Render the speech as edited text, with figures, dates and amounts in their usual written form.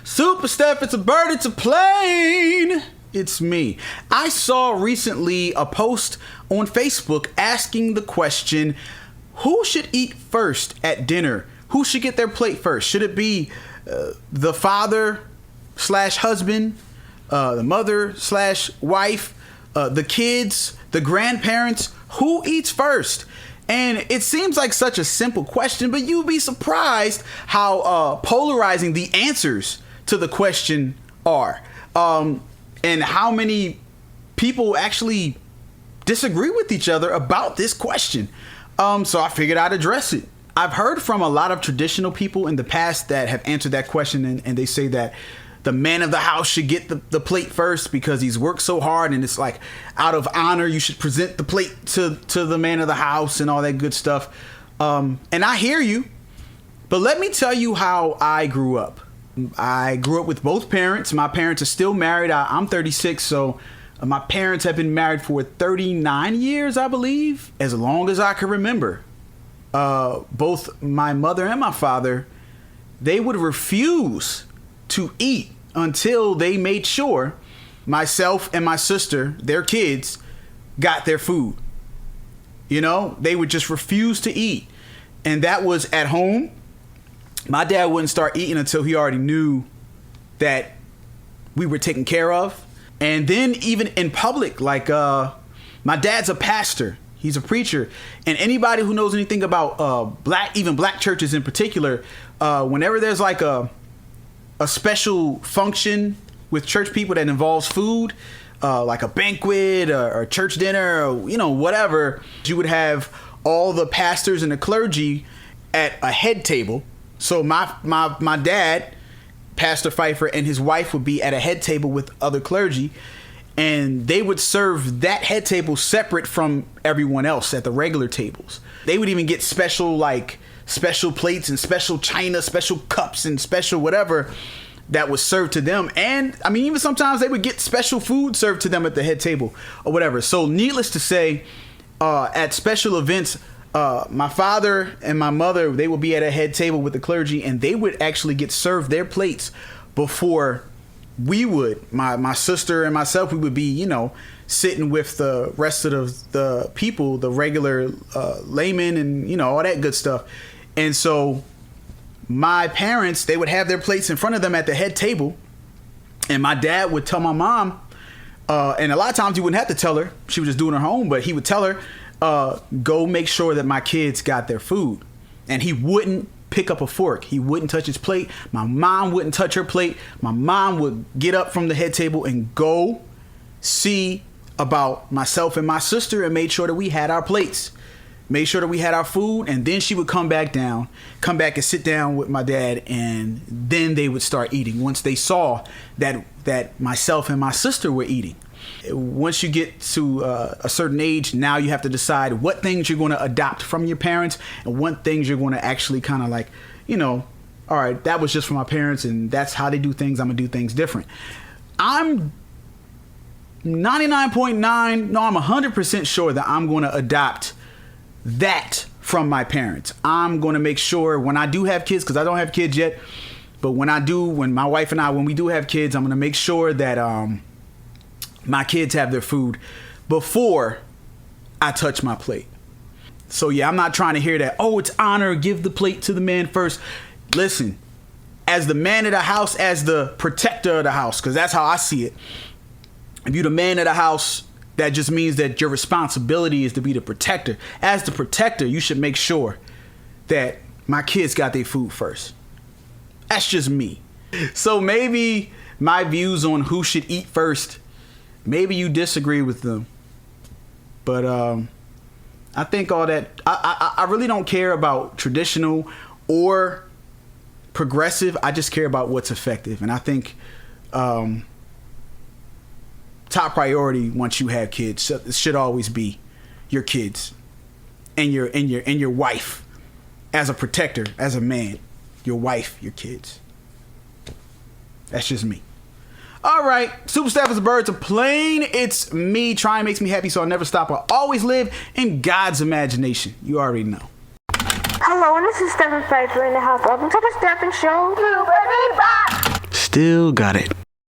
Supa, Steff, it's a bird, it's a plane. It's me. I saw recently a post on Facebook asking the question, who should eat first at dinner? Who should get their plate first? Should it be the father slash husband, the mother slash wife, the kids, the grandparents? Who eats first? And it seems like such a simple question, but you'd be surprised how polarizing the answers to the question are, and how many people actually disagree with each other about this question. So I figured I'd address it. I've heard from a lot of traditional people in the past that have answered that question, and they say that the man of the house should get the plate first because he's worked so hard, and it's like out of honor you should present the plate to the man of the house and all that good stuff. And I hear you, but let me tell you how I grew up. I grew up with both parents. My parents are still married. I'm 36, so my parents have been married for 39 years, I believe, as long as I can remember. Both my mother and my father, they would refuse to eat until they made sure myself and my sister, their kids, got their food. You know, they would just refuse to eat. And that was at home. My dad wouldn't start eating until he already knew that we were taken care of. And then even in public, like my dad's a pastor. He's a preacher. And anybody who knows anything about black churches in particular, whenever there's like a special function with church people that involves food, like a banquet or church dinner or, you know, whatever, you would have all the pastors and the clergy at a head table. So my dad, Pastor Phifer, and his wife would be at a head table with other clergy, and they would serve that head table separate from everyone else at the regular tables. They would even get special plates and special china, special cups and special whatever that was served to them. And I mean, even sometimes they would get special food served to them at the head table or whatever. So needless to say, at special events, my father and my mother, they would be at a head table with the clergy, and they would actually get served their plates before we would. My sister and myself, we would be, you know, sitting with the rest of the people, the regular laymen and, you know, all that good stuff. And so my parents, they would have their plates in front of them at the head table, and my dad would tell my mom, and a lot of times he wouldn't have to tell her, she was just doing her own, but he would tell her, go make sure that my kids got their food. And he wouldn't pick up a fork. He wouldn't touch his plate. My mom wouldn't touch her plate. My mom would get up from the head table and go see about myself and my sister and made sure that we had our plates, made sure that we had our food. And then she would come back and sit down with my dad, and then they would start eating once they saw that myself and my sister were eating. Once you get to a certain age, now you have to decide what things you're going to adopt from your parents and what things you're going to actually kind of like, you know, all right, that was just from my parents and that's how they do things. I'm going to do things different. I'm 100% sure that I'm going to adopt that from my parents. I'm going to make sure when I do have kids, because I don't have kids yet, but when my wife and I, when we do have kids, I'm going to make sure that my kids have their food before I touch my plate. So yeah, I'm not trying to hear that, oh, it's honor, give the plate to the man first. Listen, as the man of the house, as the protector of the house, because that's how I see it. If you're the man of the house, that just means that your responsibility is to be the protector. As the protector, you should make sure that my kids got their food first. That's just me. So maybe my views on who should eat first, maybe you disagree with them, but I think all that, I really don't care about traditional or progressive. I just care about what's effective. And I think top priority once you have kids should always be your kids and your wife as a protector, as a man, your wife, your kids. That's just me. All right, Supa, Steff, is a bird, it's a plane. It's me. Trying makes me happy, so I'll never stop. I'll always live in God's imagination. You already know. Hello, and this is StephenJPhifer in the house. Welcome to the Steffin Show. Still got it.